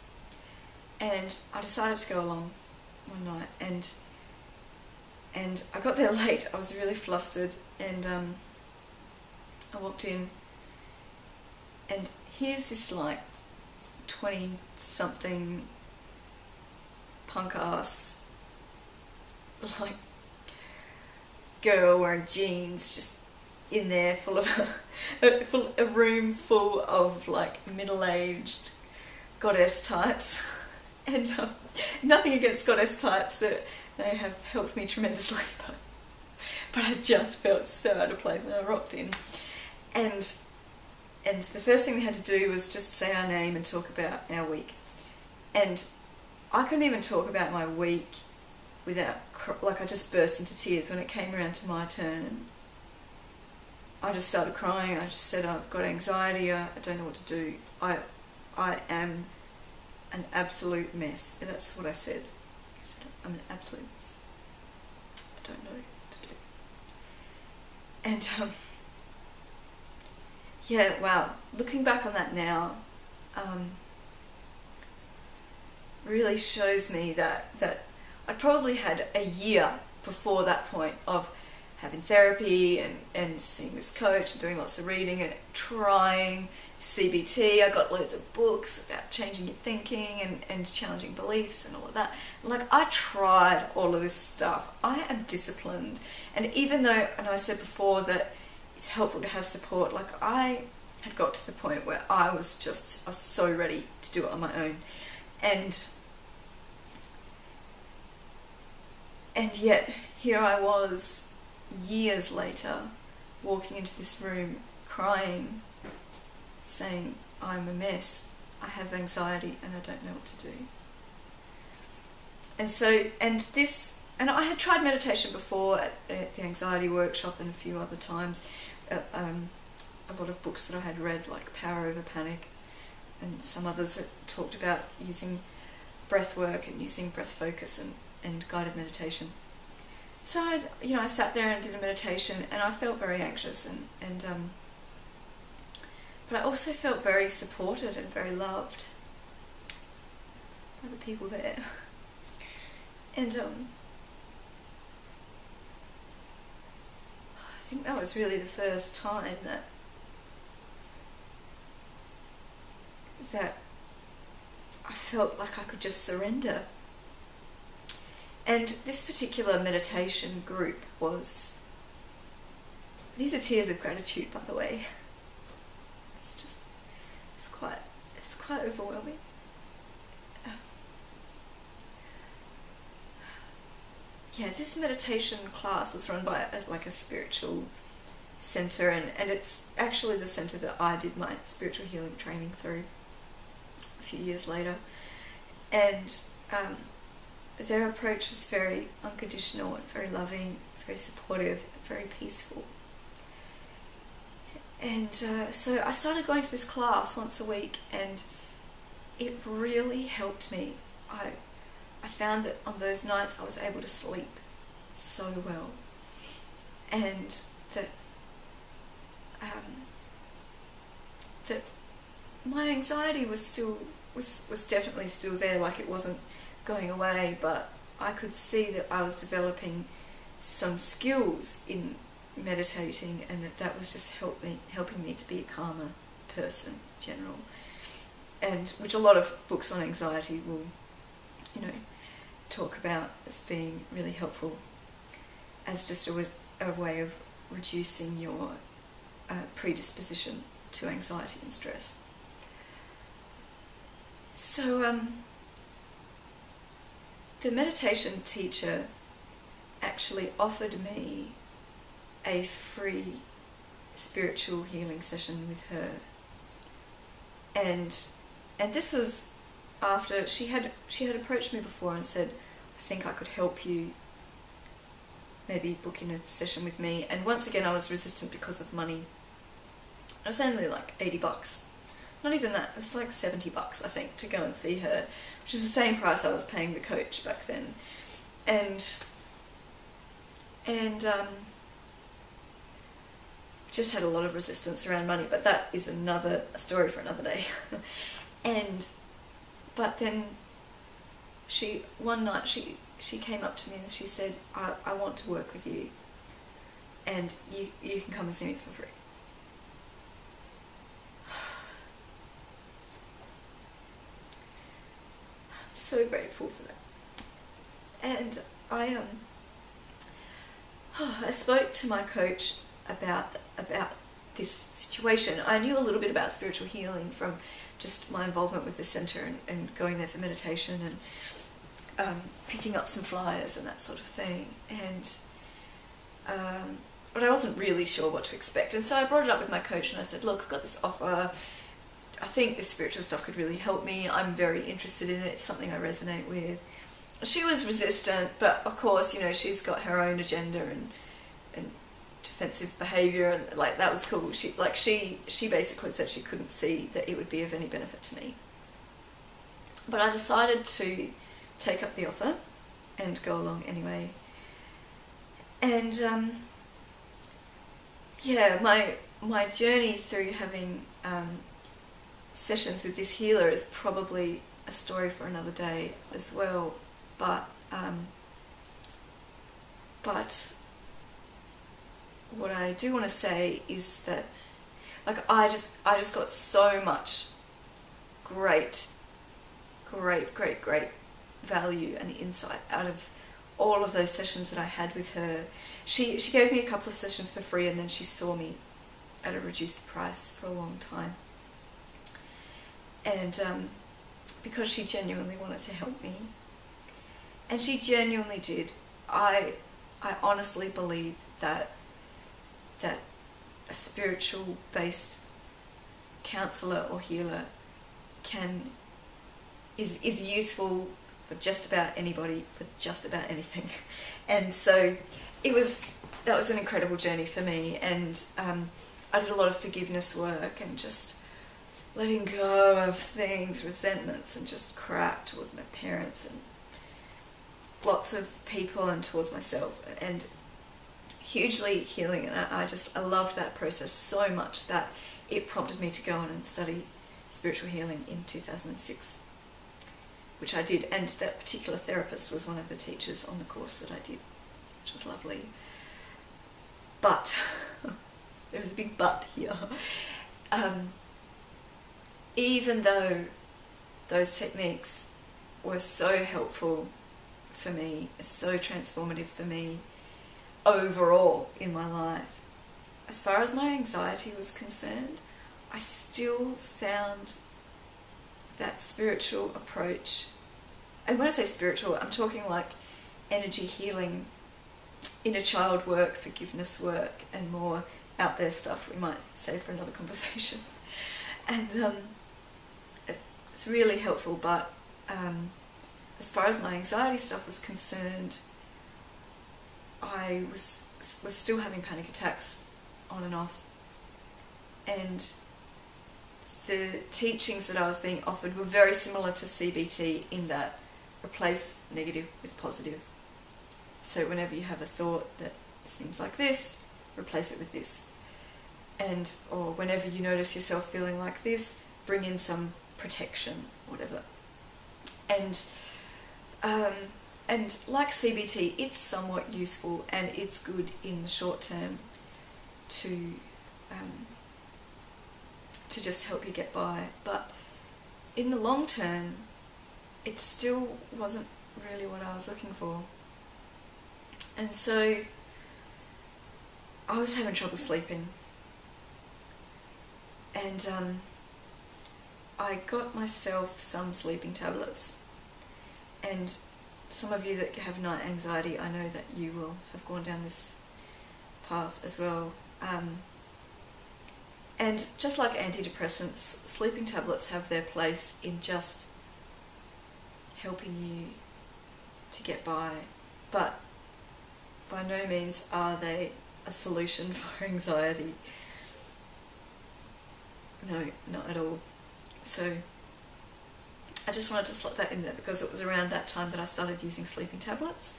S1: and I decided to go along one night, and I got there late. I was really flustered, and I walked in, and here's this like 20-something punk ass like girl wearing jeans, just in there, full of a room full of like middle-aged goddess types, and nothing against goddess types, that they have helped me tremendously, but I just felt so out of place when I rocked in, and the first thing we had to do was just say our name and talk about our week. And I couldn't even talk about my week without, like, I just burst into tears when it came around to my turn. I just started crying. I just said, I've got anxiety, I don't know what to do. I am an absolute mess. And that's what I said. I said, I'm an absolute mess. I don't know what to do. And yeah, wow, looking back on that now, really shows me that I probably had a year before that point of having therapy and seeing this coach and doing lots of reading and trying CBT. I got loads of books about changing your thinking and challenging beliefs and all of that. Like, I tried all of this stuff. I am disciplined. And even though, and I said before that it's helpful to have support, like, I had got to the point where I was so ready to do it on my own. And yet, here I was, years later, walking into this room, crying, saying, I'm a mess, I have anxiety, and I don't know what to do. And so, and I had tried meditation before at the anxiety workshop and a few other times. A lot of books that I had read, like Power Over Panic, and some others that talked about using breath work and using breath focus and guided meditation. So I sat there and did a meditation, and I felt very anxious, but I also felt very supported and very loved by the people there. And I think that was really the first time that I felt like I could just surrender. And this particular meditation group these are tears of gratitude, by the way. It's quite overwhelming. This meditation class was run by a spiritual centre, and it's actually the centre that I did my spiritual healing training through a few years later. And their approach was very unconditional and very loving, very supportive, very peaceful. And so I started going to this class once a week, and it really helped me. I found that on those nights I was able to sleep so well, and that my anxiety was definitely still there, like it wasn't going away, but I could see that I was developing some skills in meditating, and that was just helping me to be a calmer person in general, and which a lot of books on anxiety will talk about as being really helpful as just a way of reducing your predisposition to anxiety and stress. So the meditation teacher actually offered me a free spiritual healing session with her, and this was after she had approached me before and said, I think I could help you maybe book in a session with me. And once again I was resistant because of money. It was only like $80, not even that, it was like $70 I think, to go and see her, which is the same price I was paying the coach back then. And just had a lot of resistance around money, but that is a story for another day. But then one night she came up to me and she said, I want to work with you, and you can come and see me for free. I'm so grateful for that. And I spoke to my coach about this situation. I knew a little bit about spiritual healing from just my involvement with the centre and going there for meditation and picking up some flyers and that sort of thing. And but I wasn't really sure what to expect. And so I brought it up with my coach and I said, look, I've got this offer. I think this spiritual stuff could really help me. I'm very interested in it. It's something I resonate with. She was resistant, but of course, she's got her own agenda and defensive behaviour, and that was cool. She basically said she couldn't see that it would be of any benefit to me. But I decided to take up the offer and go along anyway. And my journey through having sessions with this healer is probably a story for another day as well. But what I do want to say is that I just got so much great value and insight out of all of those sessions that I had with her. She gave me a couple of sessions for free, and then she saw me at a reduced price for a long time. And because she genuinely wanted to help me. And she genuinely did. I honestly believe that a spiritual based counsellor or healer is useful for just about anybody, for just about anything. And so that was an incredible journey for me, and I did a lot of forgiveness work and just letting go of things, resentments, and just crap towards my parents lots of people and towards myself, and hugely healing. And I loved that process so much that it prompted me to go on and study spiritual healing in 2006, which I did, and that particular therapist was one of the teachers on the course that I did, which was lovely. But there was a big but here. Even though those techniques were so helpful for me, so transformative for me overall in my life, as far as my anxiety was concerned, I still found that spiritual approach, and when I say spiritual, I'm talking like energy healing, inner child work, forgiveness work, and more out there stuff we might say for another conversation. And it's really helpful, but as far as my anxiety stuff was concerned, I was still having panic attacks on and off, and the teachings that I was being offered were very similar to CBT in that replace negative with positive. So whenever you have a thought that seems like this, replace it with this. And or whenever you notice yourself feeling like this, bring in some protection, whatever. And like CBT, it's somewhat useful and it's good in the short term to just help you get by. But in the long term, it still wasn't really what I was looking for. And so I was having trouble sleeping. And I got myself some sleeping tablets. And some of you that have night anxiety, I know that you will have gone down this path as well. And just like antidepressants, sleeping tablets have their place in just helping you to get by. But by no means are they a solution for anxiety. No, not at all. So I just wanted to slip that in there because it was around that time that I started using sleeping tablets,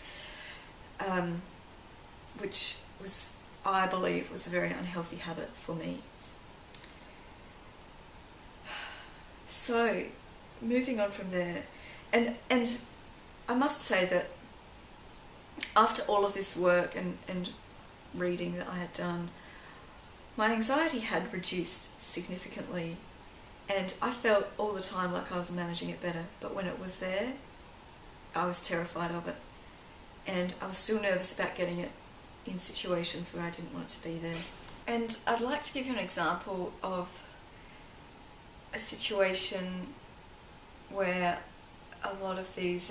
S1: which was, I believe, was a very unhealthy habit for me. So moving on from there, and I must say that after all of this work and reading that I had done, my anxiety had reduced significantly, and I felt all the time like I was managing it better, but when it was there, I was terrified of it, and I was still nervous about getting it in situations where I didn't want it to be there. And I'd like to give you an example of a situation where a lot of these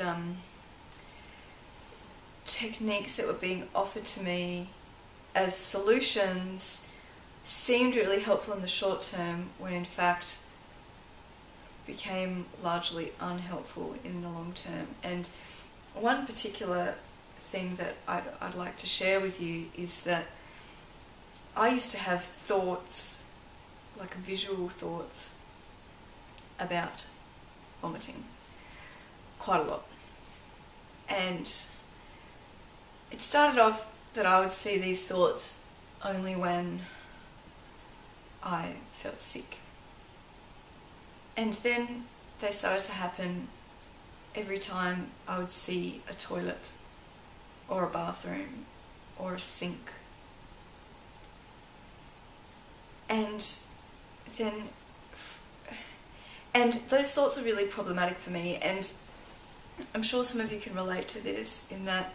S1: techniques that were being offered to me as solutions seemed really helpful in the short term, when in fact became largely unhelpful in the long term. And one particular thing that I'd like to share with you is that I used to have thoughts, like visual thoughts, about vomiting quite a lot. And it started off that I would see these thoughts only when I felt sick. And then they started to happen every time I would see a toilet or a bathroom or a sink. And those thoughts are really problematic for me, and I'm sure some of you can relate to this in that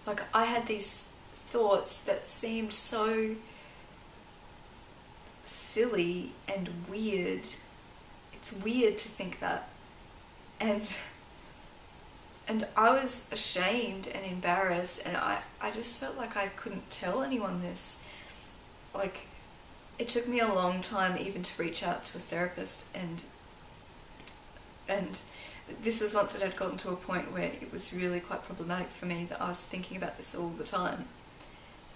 S1: like I had these thoughts that seemed so silly and weird. It's weird to think that, and I was ashamed and embarrassed, and I just felt like I couldn't tell anyone this. Like, it took me a long time even to reach out to a therapist, and this was once it had gotten to a point where it was really quite problematic for me that I was thinking about this all the time.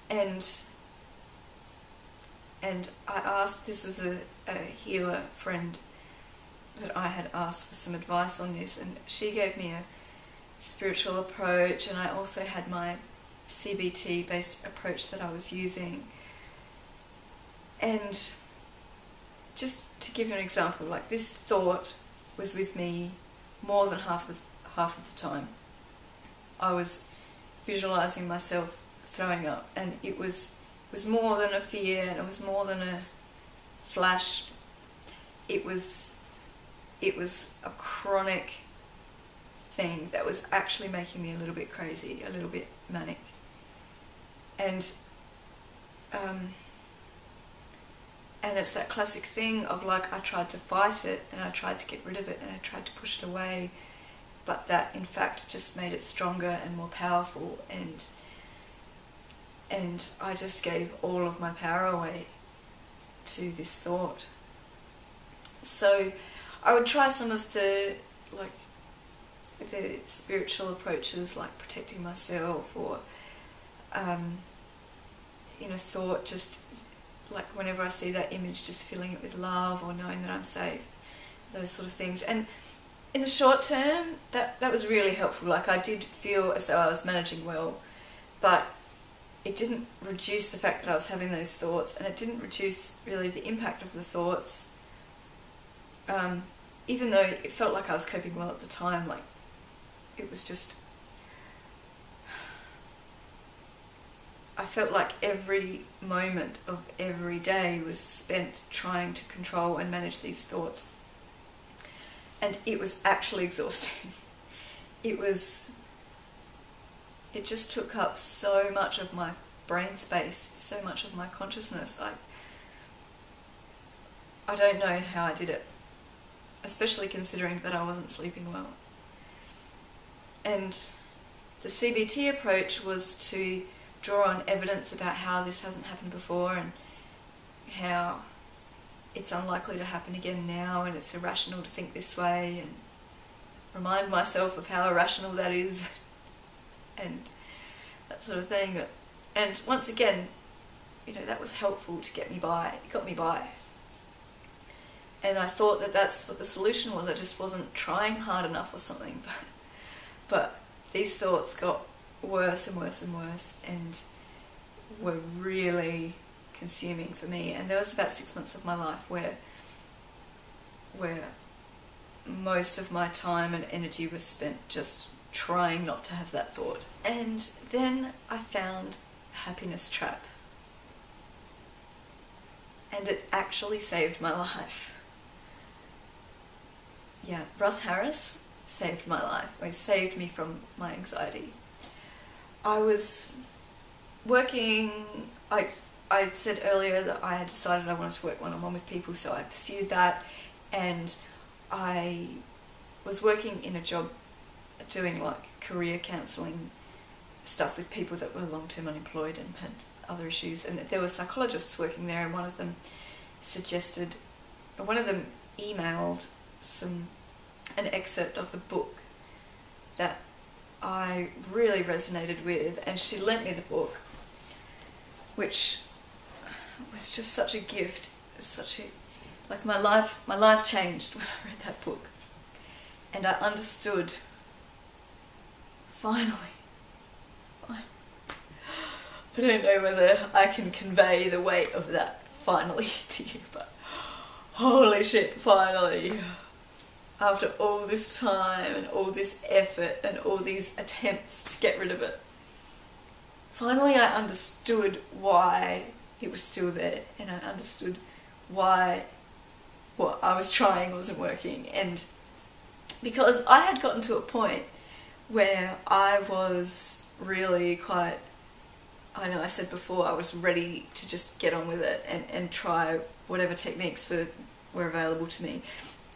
S1: And I asked, this was a healer friend that I had asked for some advice on this, and she gave me a spiritual approach, and I also had my CBT based approach that I was using. And just to give you an example, like, this thought was with me more than half of the time. I was visualizing myself throwing up, and it was more than a fear, and it was more than a flash. It was a chronic thing that was actually making me a little bit crazy, a little bit manic. And it's that classic thing of, like, I tried to fight it, and I tried to get rid of it, and I tried to push it away, but that in fact just made it stronger and more powerful, and I just gave all of my power away to this thought. So I would try some of the spiritual approaches, like protecting myself, or in a thought, just like whenever I see that image, just filling it with love, or knowing that I'm safe, those sort of things. And in the short term, that was really helpful. Like, I did feel as though I was managing well, but it didn't reduce the fact that I was having those thoughts, and it didn't reduce really the impact of the thoughts. Even though it felt like I was coping well at the time, like, it was just, I felt like every moment of every day was spent trying to control and manage these thoughts. And it was actually exhausting. It just took up so much of my brain space, so much of my consciousness. I don't know how I did it, especially considering that I wasn't sleeping well. And the CBT approach was to draw on evidence about how this hasn't happened before, and how it's unlikely to happen again now, and it's irrational to think this way, and remind myself of how irrational that is, and that sort of thing. And once again, that was helpful to get me by. It got me by. And I thought that that's what the solution was. I just wasn't trying hard enough or something. But these thoughts got worse and worse and worse, and were really consuming for me. And there was about 6 months of my life where most of my time and energy was spent just trying not to have that thought. And then I found Happiness Trap, and it actually saved my life. Yeah, Russ Harris saved my life. He saved me from my anxiety. I was working, I said earlier that I had decided I wanted to work one-on-one with people, so I pursued that, and I was working in a job doing like career counselling stuff with people that were long-term unemployed and had other issues, and there were psychologists working there, and one of them emailed an excerpt of the book that I really resonated with, and she lent me the book, which was just such a gift, like my life changed when I read that book, and I understood finally. I don't know whether I can convey the weight of that finally to you, but holy shit, finally. After all this time and all this effort and all these attempts to get rid of it, finally I understood why it was still there, and I understood why what I was trying wasn't working. And because I had gotten to a point where I was really quite, I know I said before, I was ready to just get on with it and try whatever techniques were available to me.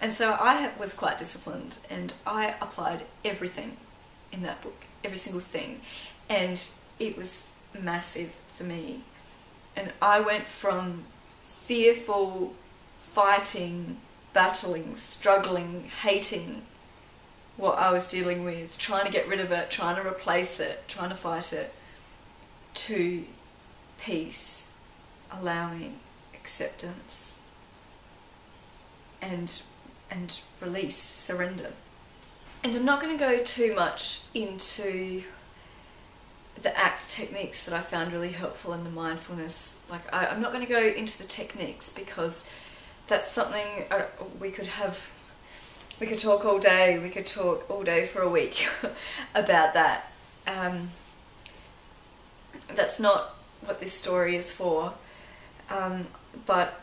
S1: And so I was quite disciplined, and I applied everything in that book, every single thing, and it was massive for me. And I went from fearful, fighting, battling, struggling, hating what I was dealing with, trying to get rid of it, trying to replace it, trying to fight it, to peace, allowing, acceptance, and and release, surrender. And I'm not going to go too much into the ACT techniques that I found really helpful in the mindfulness. Like I'm not going to go into the techniques because that's something we could talk all day. We could talk all day for a week about that. That's not what this story is for. But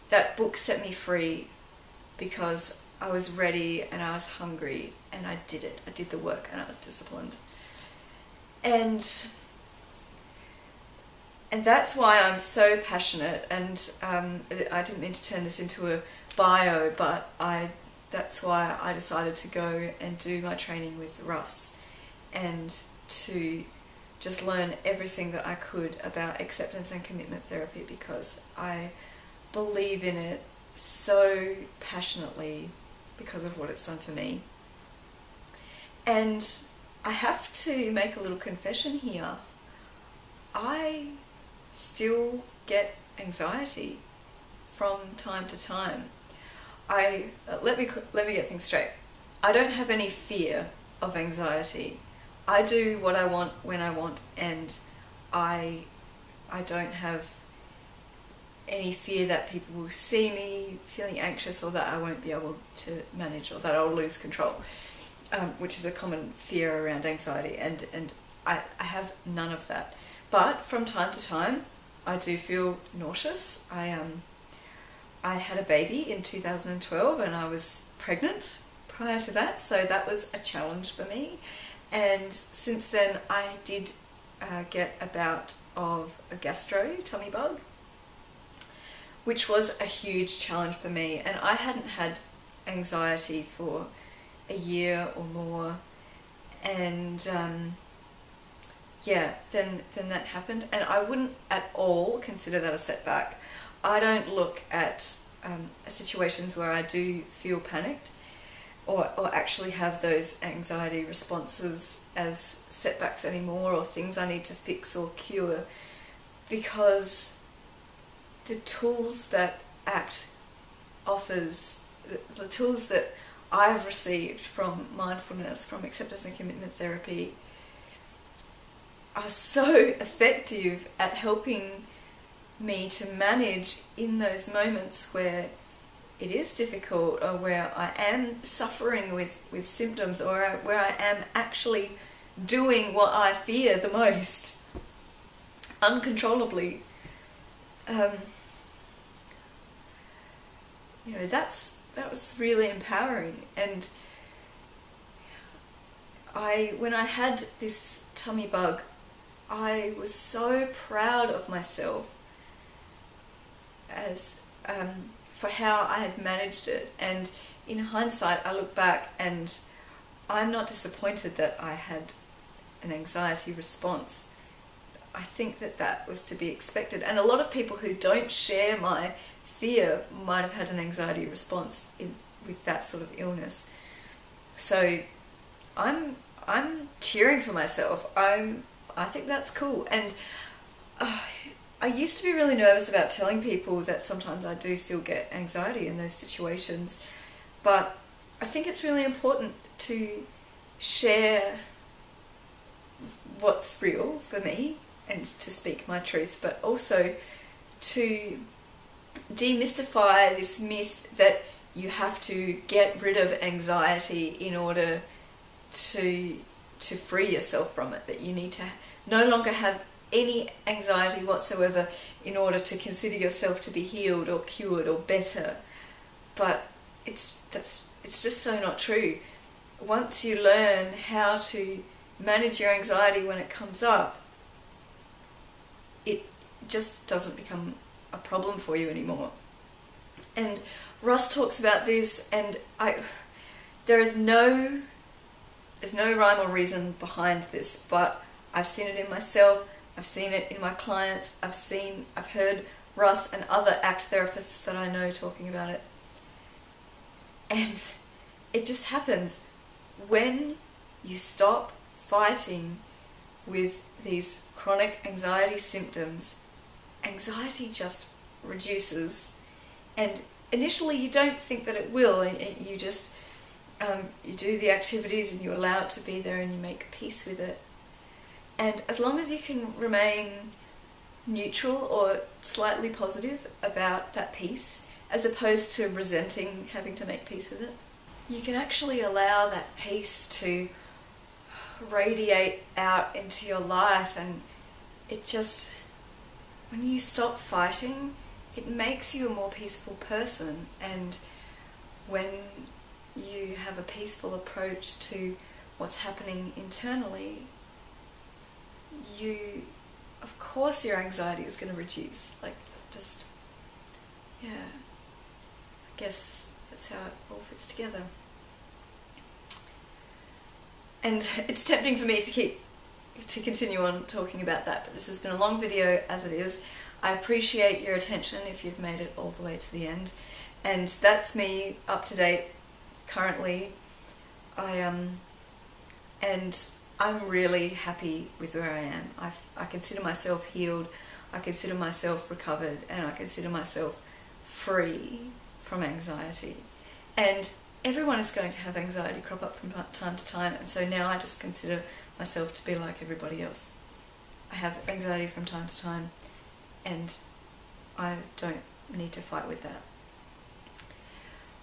S1: that book set me free because I was ready and I was hungry and I did it. I did the work and I was disciplined. And that's why I'm so passionate, and I didn't mean to turn this into a bio, but that's why I decided to go and do my training with Russ and to just learn everything that I could about acceptance and commitment therapy, because I believe in it so passionately because of what it's done for me. And I have to make a little confession here. I still get anxiety from time to time. Let me get things straight. I don't have any fear of anxiety. I do what I want when I want, and I don't have any fear that people will see me feeling anxious, or that I won't be able to manage, or that I'll lose control, which is a common fear around anxiety, and I have none of that. But from time to time, I do feel nauseous. I had a baby in 2012 and I was pregnant prior to that, so that was a challenge for me. And since then I did get a bout of a tummy bug, which was a huge challenge for me. And I hadn't had anxiety for a year or more, and then that happened, and I wouldn't at all consider that a setback. I don't look at situations where I do feel panicked or actually have those anxiety responses as setbacks anymore, or things I need to fix or cure, because the tools that ACT offers, the tools that I've received from mindfulness, from acceptance and commitment therapy, are so effective at helping me to manage in those moments where it is difficult, or where I am suffering with symptoms, or where I am actually doing what I fear the most uncontrollably. That was really empowering. And when I had this tummy bug, I was so proud of myself as for how I had managed it. And in hindsight, I look back and I'm not disappointed that I had an anxiety response. I think that was to be expected. And a lot of people who don't share my fear might have had an anxiety response with that sort of illness. So I'm cheering for myself. I think that's cool. And I used to be really nervous about telling people that sometimes I do still get anxiety in those situations, but I think it's really important to share what's real for me and to speak my truth, but also to demystify this myth that you have to get rid of anxiety in order to free yourself from it, that you need to no longer have any anxiety whatsoever in order to consider yourself to be healed or cured or better. But it's just so not true. Once you learn how to manage your anxiety when it comes up, it just doesn't become a problem for you anymore. And Russ talks about this, and there's no rhyme or reason behind this, but I've seen it in myself, I've seen it in my clients, I've heard Russ and other ACT therapists that I know talking about it. And it just happens when you stop fighting with these chronic anxiety symptoms. Anxiety just reduces, and initially you don't think that it will. You just you do the activities and you allow it to be there and you make peace with it. And as long as you can remain neutral or slightly positive about that peace, as opposed to resenting having to make peace with it, you can actually allow that peace to radiate out into your life. And it just, when you stop fighting, it makes you a more peaceful person. And when you have a peaceful approach to what's happening internally, of course your anxiety is going to reduce. Like, just, yeah, I guess that's how it all fits together. And it's tempting for me to continue on talking about that, but this has been a long video as it is. I appreciate your attention if you've made it all the way to the end. And that's me up to date currently. And I'm really happy with where I am. I consider myself healed, I consider myself recovered, and I consider myself free from anxiety. And everyone is going to have anxiety crop up from time to time, and so now I just consider myself to be like everybody else. I have anxiety from time to time, and I don't need to fight with that.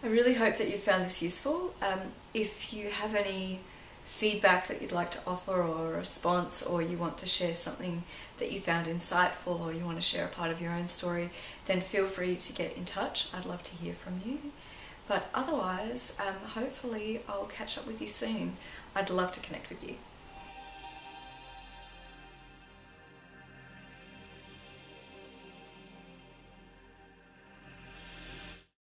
S1: I really hope that you found this useful. If you have any feedback that you'd like to offer, or a response, or you want to share something that you found insightful, or you want to share a part of your own story, then feel free to get in touch. I'd love to hear from you. But otherwise, hopefully I'll catch up with you soon. I'd love to connect with you.